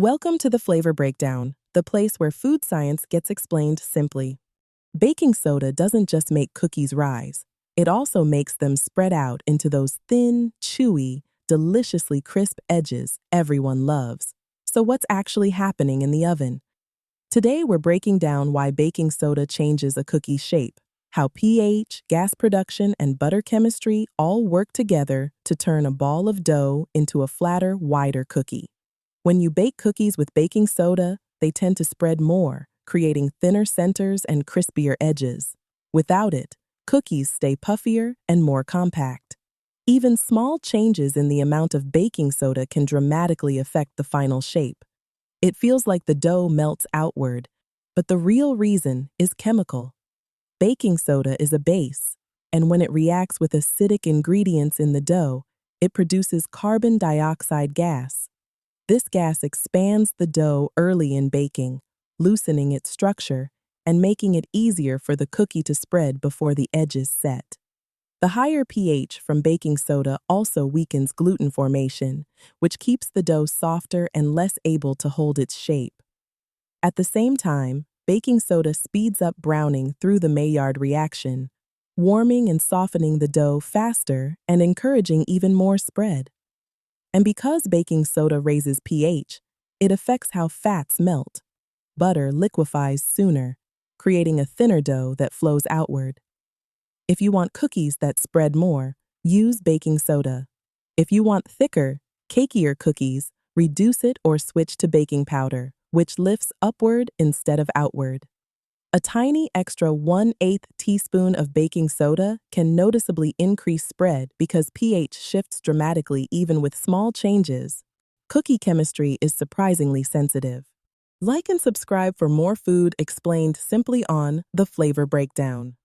Welcome to the Flavor Breakdown, the place where food science gets explained simply. Baking soda doesn't just make cookies rise, it also makes them spread out into those thin, chewy, deliciously crisp edges everyone loves. So, what's actually happening in the oven? Today, we're breaking down why baking soda changes a cookie's shape, how pH, gas production, and butter chemistry all work together to turn a ball of dough into a flatter, wider cookie. When you bake cookies with baking soda, they tend to spread more, creating thinner centers and crispier edges. Without it, cookies stay puffier and more compact. Even small changes in the amount of baking soda can dramatically affect the final shape. It feels like the dough melts outward, but the real reason is chemical. Baking soda is a base, and when it reacts with acidic ingredients in the dough, it produces carbon dioxide gas. This gas expands the dough early in baking, loosening its structure and making it easier for the cookie to spread before the edges set. The higher pH from baking soda also weakens gluten formation, which keeps the dough softer and less able to hold its shape. At the same time, baking soda speeds up browning through the Maillard reaction, warming and softening the dough faster and encouraging even more spread. And because baking soda raises pH, it affects how fats melt. Butter liquefies sooner, creating a thinner dough that flows outward. If you want cookies that spread more, use baking soda. If you want thicker, cakier cookies, reduce it or switch to baking powder, which lifts upward instead of outward. A tiny extra 1/8 teaspoon of baking soda can noticeably increase spread because pH shifts dramatically even with small changes. Cookie chemistry is surprisingly sensitive. Like and subscribe for more food explained simply on The Flavor Breakdown.